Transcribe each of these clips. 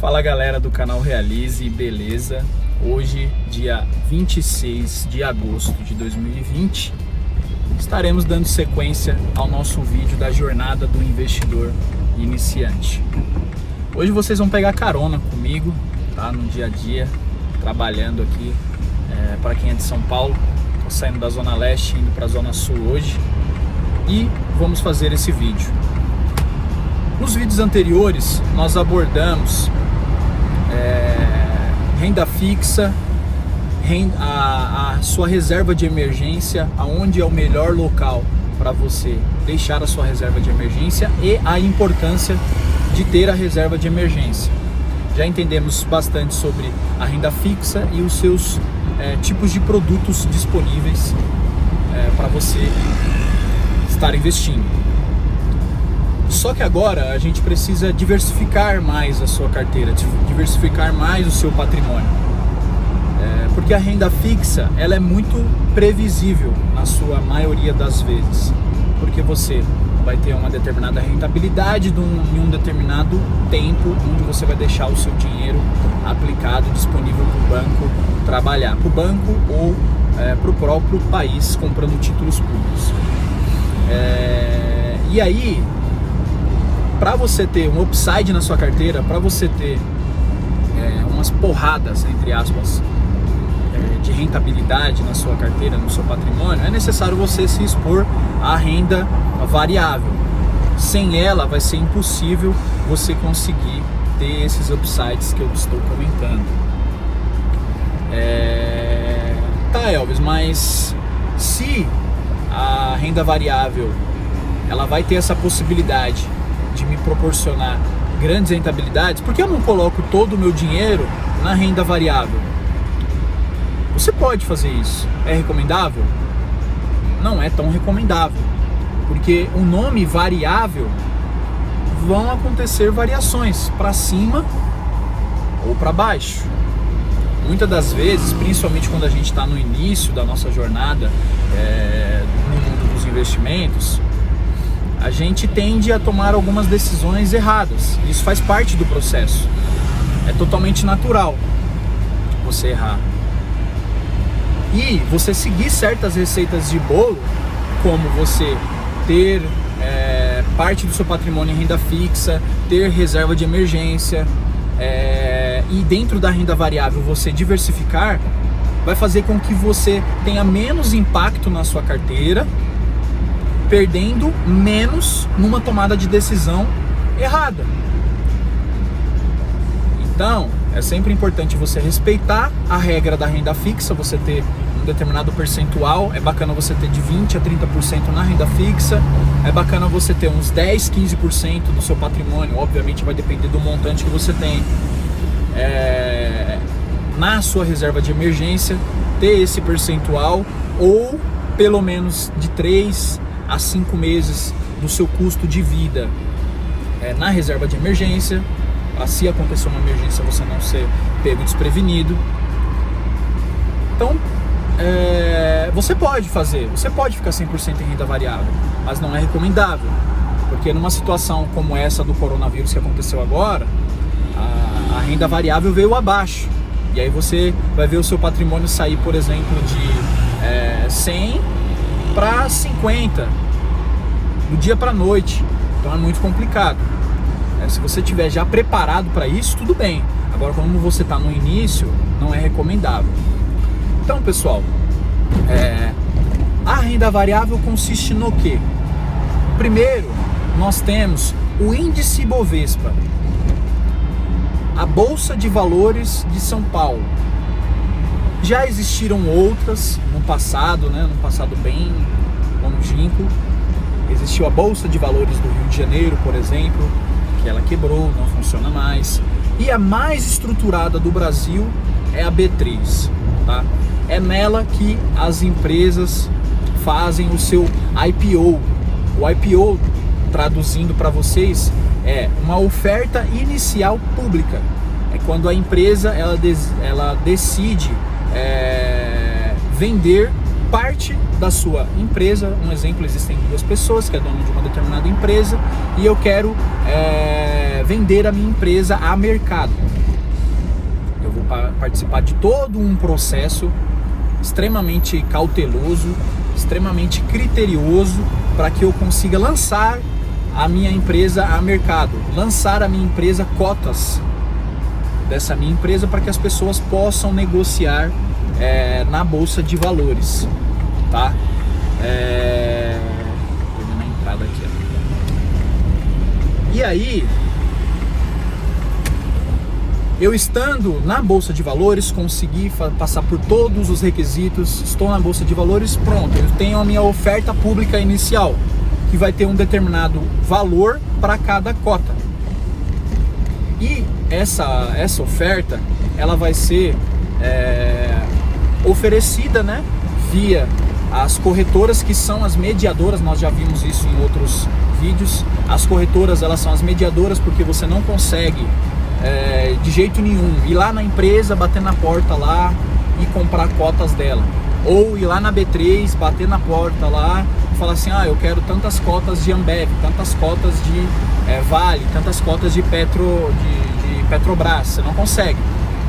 Fala galera do canal Realize, beleza? Hoje, dia 26 de agosto de 2020, estaremos dando sequência ao nosso vídeo da jornada do investidor iniciante. Hoje vocês vão pegar carona comigo, tá? No dia a dia, trabalhando aqui. Para quem é de São Paulo, estou saindo da Zona Leste, indo para a Zona Sul hoje e vamos fazer esse vídeo. Nos vídeos anteriores, nós abordamos renda fixa, a sua reserva de emergência, aonde é o melhor local para você deixar a sua reserva de emergência e a importância de ter a reserva de emergência. Já entendemos bastante sobre a renda fixa e os seus tipos de produtos disponíveis para você estar investindo. Só que agora a gente precisa diversificar mais a sua carteira, diversificar mais o seu patrimônio. Porque a renda fixa, ela é muito previsível na sua maioria das vezes. Porque você vai ter uma determinada rentabilidade em um determinado tempo, onde você vai deixar o seu dinheiro aplicado, disponível para o banco trabalhar. Para o banco ou para o próprio país, comprando títulos públicos. E aí, para você ter um upside na sua carteira, para você ter umas porradas, entre aspas, de rentabilidade na sua carteira, no seu patrimônio, é necessário você se expor à renda variável. Sem ela, vai ser impossível você conseguir ter esses upsides que eu estou comentando. Tá, Elvis, mas se a renda variável ela vai ter essa possibilidade de me proporcionar grandes rentabilidades, por que eu não coloco todo o meu dinheiro na renda variável? Você pode fazer isso. É recomendável? Não é tão recomendável, porque o nome variável, vão acontecer variações para cima ou para baixo. Muitas das vezes, principalmente quando a gente está no início da nossa jornada no mundo dos investimentos, a gente tende a tomar algumas decisões erradas. Isso faz parte do processo. É totalmente natural você errar. E você seguir certas receitas de bolo, como você ter parte do seu patrimônio em renda fixa, ter reserva de emergência, e dentro da renda variável você diversificar, vai fazer com que você tenha menos impacto na sua carteira, perdendo menos numa tomada de decisão errada. Então, é sempre importante você respeitar a regra da renda fixa, você ter um determinado percentual. É bacana você ter de 20% a 30% na renda fixa, é bacana você ter uns 10, 15% do seu patrimônio, obviamente vai depender do montante que você tem, na sua reserva de emergência, ter esse percentual, ou pelo menos de 3 a 5 meses do seu custo de vida na reserva de emergência, se acontecer uma emergência você não ser pego desprevenido. Então você pode ficar 100% em renda variável, mas não é recomendável, porque numa situação como essa do coronavírus que aconteceu agora, a renda variável veio abaixo, e aí você vai ver o seu patrimônio sair, por exemplo, de 100 para 50 do dia para noite. Então é muito complicado. Se você estiver já preparado para isso, tudo bem. Agora, como você está no início, não é recomendável. Então, pessoal, a renda variável consiste no quê? Primeiro, nós temos o índice Bovespa, a Bolsa de Valores de São Paulo. Já existiram outras no passado, num passado bem longínquo. Existiu a Bolsa de Valores do Rio de Janeiro, por exemplo, que ela quebrou, não funciona mais. E a mais estruturada do Brasil é a B3, tá? É nela que as empresas fazem o seu IPO. O IPO, traduzindo para vocês, é uma oferta inicial pública. É quando a empresa ela decide vender parte da sua empresa. Um exemplo, existem duas pessoas que é dono de uma determinada empresa, e eu quero vender a minha empresa a mercado. Eu vou participar de todo um processo extremamente cauteloso, extremamente criterioso, para que eu consiga lançar a minha empresa a mercado, lançar a minha empresa, cotas dessa minha empresa, para que as pessoas possam negociar na Bolsa de Valores, tá? Vou na entrada aqui, ó. E aí, eu estando na Bolsa de Valores, consegui passar por todos os requisitos, estou na Bolsa de Valores, pronto, eu tenho a minha oferta pública inicial, que vai ter um determinado valor para cada cota. E essa oferta, ela vai ser oferecida, né, via as corretoras, que são as mediadoras. Nós já vimos isso em outros vídeos. As corretoras, elas são as mediadoras, porque você não consegue de jeito nenhum ir lá na empresa, bater na porta lá e comprar cotas dela, ou ir lá na B3, bater na porta lá e falar assim: eu quero tantas cotas de Ambev, tantas cotas de Vale, tantas cotas de Petrobras. Você não consegue.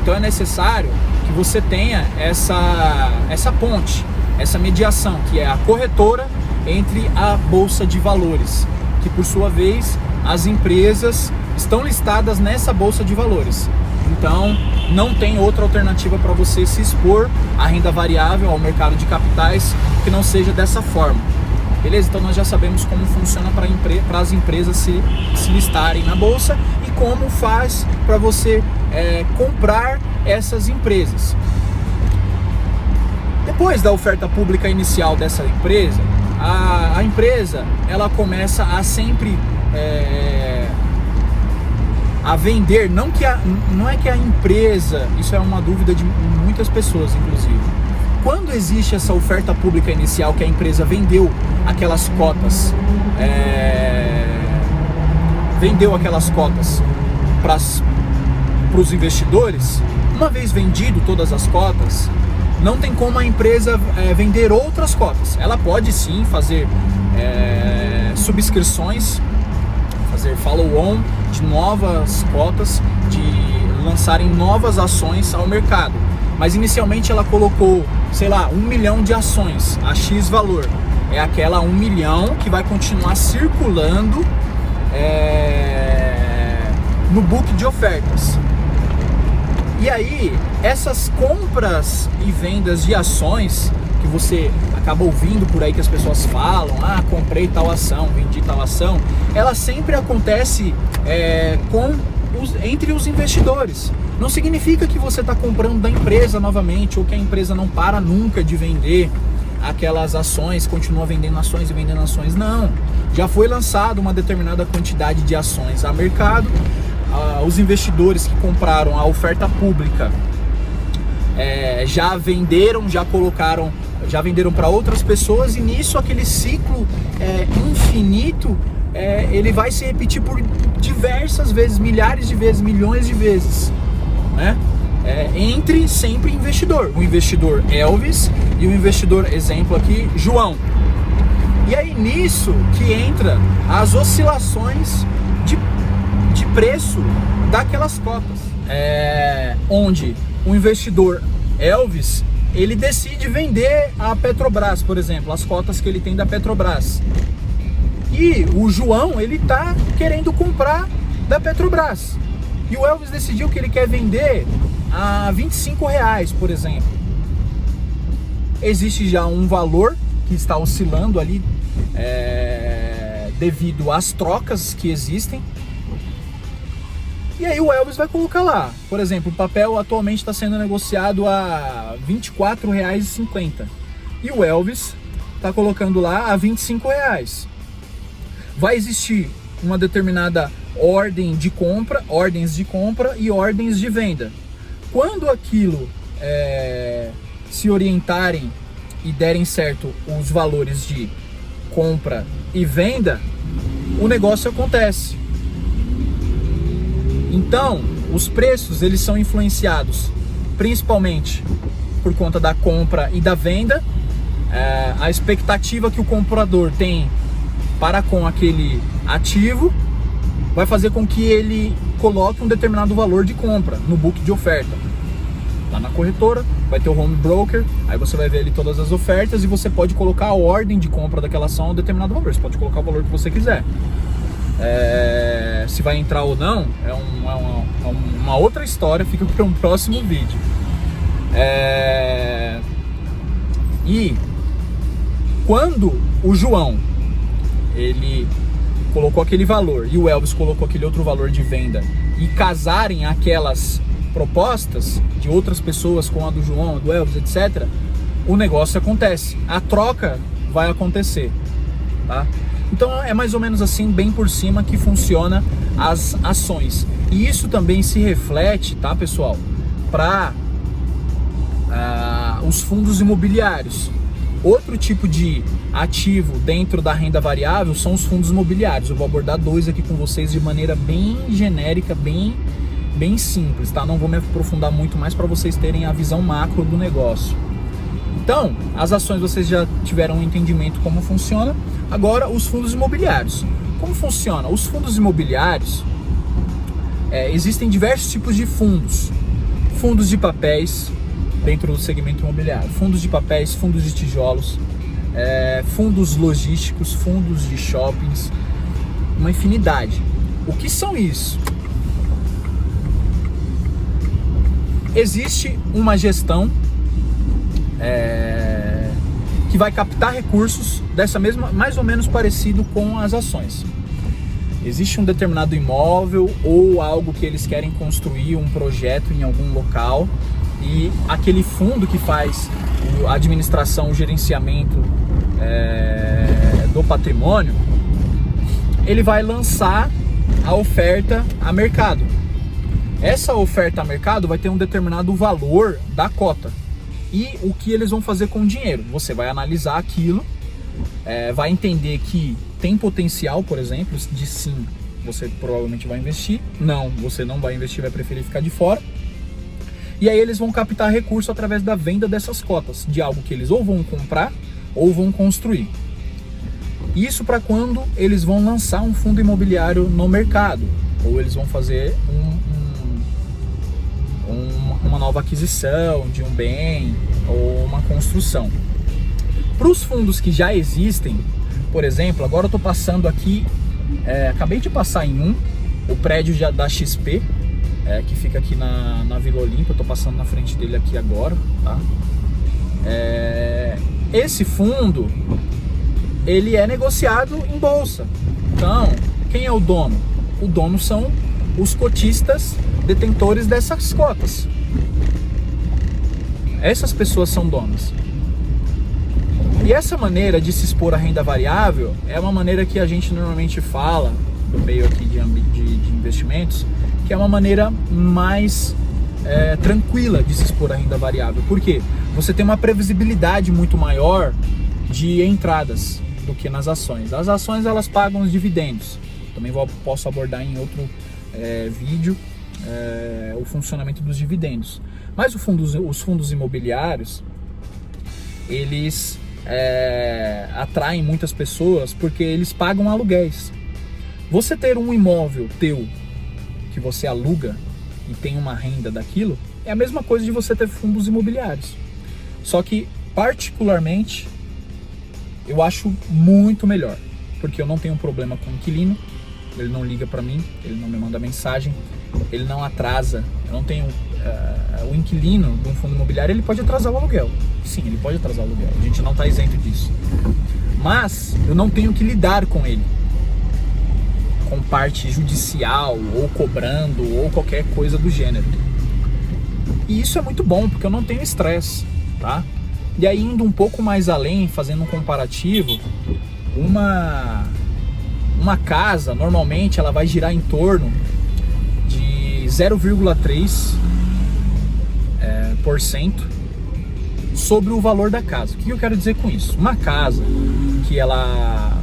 Então é necessário que você tenha essa ponte, essa mediação, que é a corretora entre a Bolsa de Valores, que por sua vez as empresas estão listadas nessa Bolsa de Valores. Então não tem outra alternativa para você se expor à renda variável, ao mercado de capitais, que não seja dessa forma. Beleza? Então nós já sabemos como funciona para as empresas se listarem na Bolsa e como faz para você comprar essas empresas. Depois da oferta pública inicial dessa empresa, a empresa, ela começa a sempre a vender. Não é que a empresa, isso é uma dúvida de muitas pessoas, inclusive. Quando existe essa oferta pública inicial, que a empresa vendeu aquelas cotas, para os investidores, uma vez vendido todas as cotas, não tem como a empresa vender outras cotas. Ela pode sim fazer subscrições, fazer follow-on de novas cotas, de lançarem novas ações ao mercado. Mas inicialmente ela colocou, sei lá, 1 milhão de ações a X valor. É aquela 1 milhão que vai continuar circulando no book de ofertas. E aí, essas compras e vendas de ações que você acaba ouvindo por aí, que as pessoas falam: comprei tal ação, vendi tal ação, ela sempre acontece entre os investidores. Não significa que você está comprando da empresa novamente, ou que a empresa não para nunca de vender aquelas ações, continua vendendo ações e vendendo ações. Não, já foi lançado uma determinada quantidade de ações a mercado. Os investidores que compraram a oferta pública já venderam, já venderam para outras pessoas, e nisso aquele ciclo infinito, ele vai se repetir por diversas vezes, milhares de vezes, milhões de vezes, né? Entre sempre investidor, o investidor Elvis e o investidor, exemplo aqui, João. E aí nisso que entra as oscilações de preço daquelas cotas, onde o investidor Elvis, ele decide vender a Petrobras, por exemplo, as cotas que ele tem da Petrobras, e o João, ele tá querendo comprar da Petrobras, e o Elvis decidiu que ele quer vender a R$25, por exemplo. Existe já um valor que está oscilando ali devido às trocas que existem. E aí o Elvis vai colocar lá, por exemplo, o papel atualmente está sendo negociado a R$24,50 e o Elvis está colocando lá a R$25. Vai existir uma determinada ordens de compra e ordens de venda. Quando aquilo se orientarem e derem certo os valores de compra e venda, o negócio acontece. Então, os preços, eles são influenciados principalmente por conta da compra e da venda, a expectativa que o comprador tem para com aquele ativo, vai fazer com que ele coloque um determinado valor de compra no book de oferta. Lá na corretora, vai ter o home broker, aí você vai ver ali todas as ofertas e você pode colocar a ordem de compra daquela ação a um determinado valor. Você pode colocar o valor que você quiser. Se vai entrar ou não, é uma outra história, fica para um próximo vídeo. E quando o João, ele colocou aquele valor e o Elvis colocou aquele outro valor de venda e casarem aquelas propostas de outras pessoas com a do João, do Elvis, etc., o negócio acontece, a troca vai acontecer, tá? Então é mais ou menos assim, bem por cima, que funciona as ações. E isso também se reflete, tá, pessoal, para os fundos imobiliários. Outro tipo de ativo dentro da renda variável são os fundos imobiliários. Eu vou abordar dois aqui com vocês de maneira bem genérica, bem simples, tá? Não vou me aprofundar muito mais para vocês terem a visão macro do negócio. Então, as ações vocês já tiveram um entendimento como funciona. Agora, os fundos imobiliários. Como funciona? Os fundos imobiliários, existem diversos tipos de fundos. Fundos de papéis, dentro do segmento imobiliário. Fundos de papéis, fundos de tijolos, fundos logísticos, fundos de shoppings, uma infinidade. O que são isso? Existe uma gestão que vai captar recursos dessa mesma, mais ou menos parecido com as ações. Existe um determinado imóvel ou algo que eles querem construir, um projeto em algum local, e aquele fundo que faz a administração, o gerenciamento do patrimônio, ele vai lançar a oferta a mercado. Essa oferta a mercado vai ter um determinado valor da cota. E o que eles vão fazer com o dinheiro? Você vai analisar aquilo, vai entender que tem potencial, por exemplo, de sim, você provavelmente vai investir. Não, você não vai investir, vai preferir ficar de fora. E aí eles vão captar recurso através da venda dessas cotas, de algo que eles ou vão comprar ou vão construir. Isso para quando eles vão lançar um fundo imobiliário no mercado, ou eles vão fazer uma nova aquisição de um bem ou uma construção. Para os fundos que já existem, por exemplo, agora eu estou passando aqui, acabei de passar em o prédio da XP, que fica aqui na Vila Olímpia. Eu tô passando na frente dele aqui agora, tá? Esse fundo, ele é negociado em bolsa. Então, quem é o dono? O dono são os cotistas detentores dessas cotas. Essas pessoas são donas. E essa maneira de se expor à renda variável é uma maneira que a gente normalmente fala no meio aqui de investimentos, que é uma maneira mais tranquila de se expor à renda variável. Por quê? Você tem uma previsibilidade muito maior de entradas do que nas ações. As ações, elas pagam os dividendos. Também posso abordar em outro vídeo o funcionamento dos dividendos. Mas os fundos imobiliários, eles atraem muitas pessoas porque eles pagam aluguéis. Você ter um imóvel teu que você aluga e tem uma renda daquilo, é a mesma coisa de você ter fundos imobiliários. Só que, particularmente, eu acho muito melhor, porque eu não tenho problema com o inquilino, ele não liga para mim, ele não me manda mensagem, ele não atrasa. Eu não tenho o inquilino de um fundo imobiliário, ele pode atrasar o aluguel. Sim, ele pode atrasar o aluguel, a gente não está isento disso. Mas eu não tenho que lidar com ele, com parte judicial, ou cobrando, ou qualquer coisa do gênero. E isso é muito bom, porque eu não tenho estresse, tá? E aí, indo um pouco mais além, fazendo um comparativo, uma casa, normalmente, ela vai girar em torno de 0,3% sobre o valor da casa. O que eu quero dizer com isso? Uma casa que ela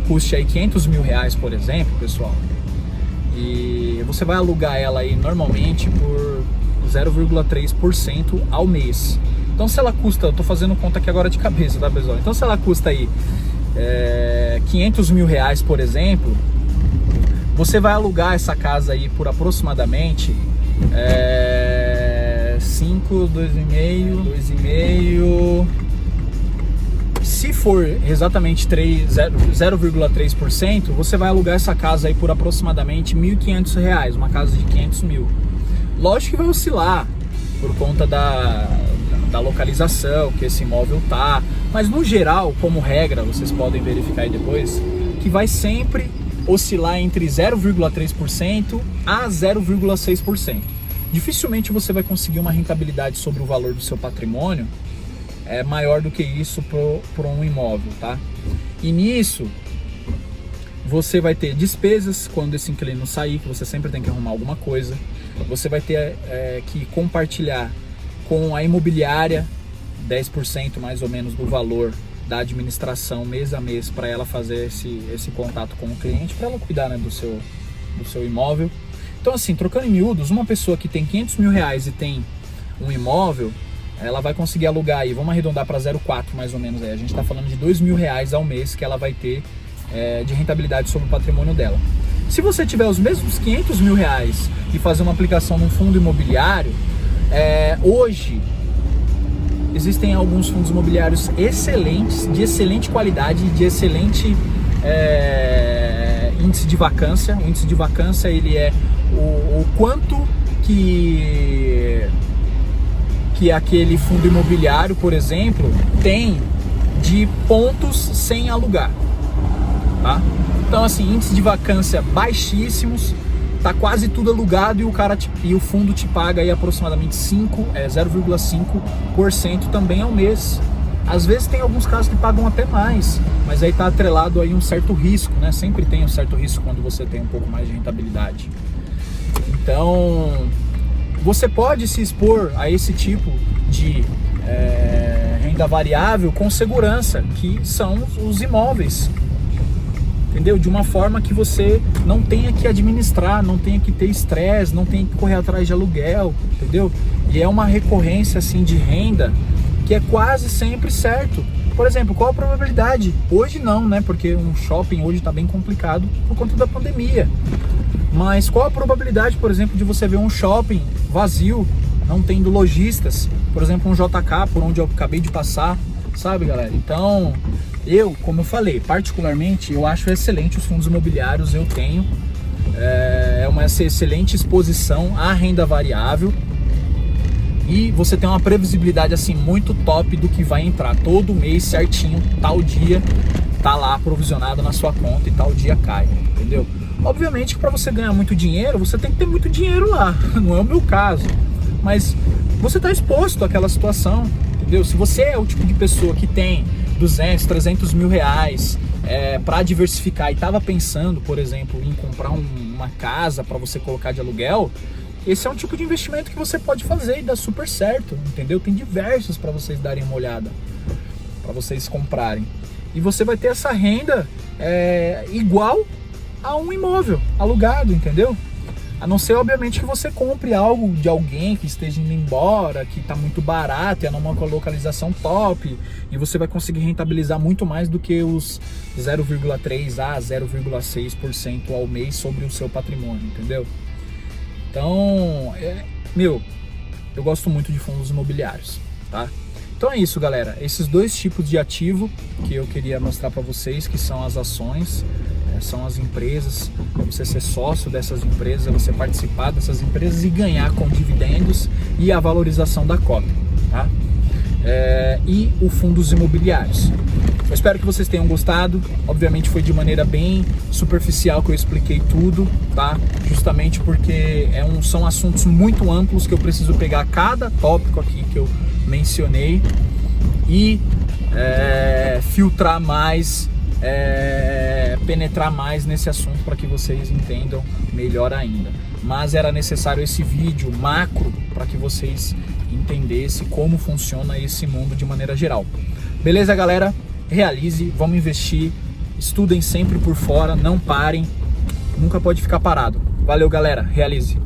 custe aí 500 mil reais, por exemplo, pessoal, e você vai alugar ela aí normalmente por 0,3% ao mês. Então, se ela custa, eu tô fazendo conta aqui agora de cabeça, tá, pessoal? Então, se ela custa aí 500 mil reais, por exemplo, você vai alugar essa casa aí por aproximadamente 5, 2,5. Se for exatamente 0,3%, você vai alugar essa casa aí por aproximadamente R$ 1.500, uma casa de 500 mil. Lógico que vai oscilar por conta da localização que esse imóvel tá, mas no geral, como regra, vocês podem verificar aí depois, que vai sempre oscilar entre 0,3% a 0,6%. Dificilmente você vai conseguir uma rentabilidade sobre o valor do seu patrimônio maior do que isso por um imóvel, tá? E nisso você vai ter despesas quando esse inquilino sair, que você sempre tem que arrumar alguma coisa. Você vai ter que compartilhar com a imobiliária 10% mais ou menos do valor da administração mês a mês para ela fazer esse contato com o cliente, para ela cuidar, né, do seu imóvel. Então, assim, trocando em miúdos, uma pessoa que tem R$500 mil e tem um imóvel, ela vai conseguir alugar aí, vamos arredondar para 0,4 mais ou menos aí. A gente está falando de R$2.000 ao mês que ela vai ter de rentabilidade sobre o patrimônio dela. Se você tiver os mesmos R$500 mil e fazer uma aplicação num fundo imobiliário, hoje existem alguns fundos imobiliários excelentes, de excelente qualidade, de excelente índice de vacância. O índice de vacância, ele é o quanto que aquele fundo imobiliário, por exemplo, tem de pontos sem alugar, tá? Então, assim, índice de vacância baixíssimos, tá quase tudo alugado e o fundo te paga aí aproximadamente 0,5% também ao mês. Às vezes tem alguns casos que pagam até mais, mas aí tá atrelado aí um certo risco, né? Sempre tem um certo risco quando você tem um pouco mais de rentabilidade. Então, você pode se expor a esse tipo de renda variável com segurança, que são os imóveis, entendeu? De uma forma que você não tenha que administrar, não tenha que ter estresse, não tenha que correr atrás de aluguel, entendeu? E é uma recorrência assim de renda que é quase sempre certo. Por exemplo, qual a probabilidade? Hoje não, né? Porque um shopping hoje está bem complicado por conta da pandemia. Mas qual a probabilidade, por exemplo, de você ver um shopping vazio, não tendo lojistas? Por exemplo, um JK, por onde eu acabei de passar, sabe, galera? Então, como eu falei, particularmente, eu acho excelente os fundos imobiliários, eu tenho. É uma excelente exposição à renda variável. E você tem uma previsibilidade assim muito top do que vai entrar todo mês certinho, tal dia tá lá provisionado na sua conta e tal dia cai, entendeu? Obviamente que para você ganhar muito dinheiro, você tem que ter muito dinheiro lá, não é o meu caso, mas você tá exposto àquela situação, entendeu? Se você é o tipo de pessoa que tem 200, 300 mil reais para diversificar e tava pensando, por exemplo, em comprar uma casa para você colocar de aluguel, esse é um tipo de investimento que você pode fazer e dá super certo, entendeu? Tem diversos para vocês darem uma olhada, para vocês comprarem. E você vai ter essa renda igual a um imóvel alugado, entendeu? A não ser, obviamente, que você compre algo de alguém que esteja indo embora, que está muito barato, é numa localização top, e você vai conseguir rentabilizar muito mais do que os 0,3% a 0,6% ao mês sobre o seu patrimônio, entendeu? Então, eu gosto muito de fundos imobiliários, tá? Então é isso, galera. Esses dois tipos de ativo que eu queria mostrar para vocês, que são as ações, são as empresas, você ser sócio dessas empresas, você participar dessas empresas e ganhar com dividendos e a valorização da cota, tá? E o fundos imobiliários. Eu espero que vocês tenham gostado. Obviamente foi de maneira bem superficial que eu expliquei tudo, tá? Justamente porque são assuntos muito amplos que eu preciso pegar cada tópico aqui que eu mencionei e filtrar mais, penetrar mais nesse assunto para que vocês entendam melhor ainda. Mas era necessário esse vídeo macro para que vocês entendessem como funciona esse mundo de maneira geral. Beleza, galera? Realize, vamos investir, estudem sempre por fora, não parem, nunca pode ficar parado. Valeu, galera, realize.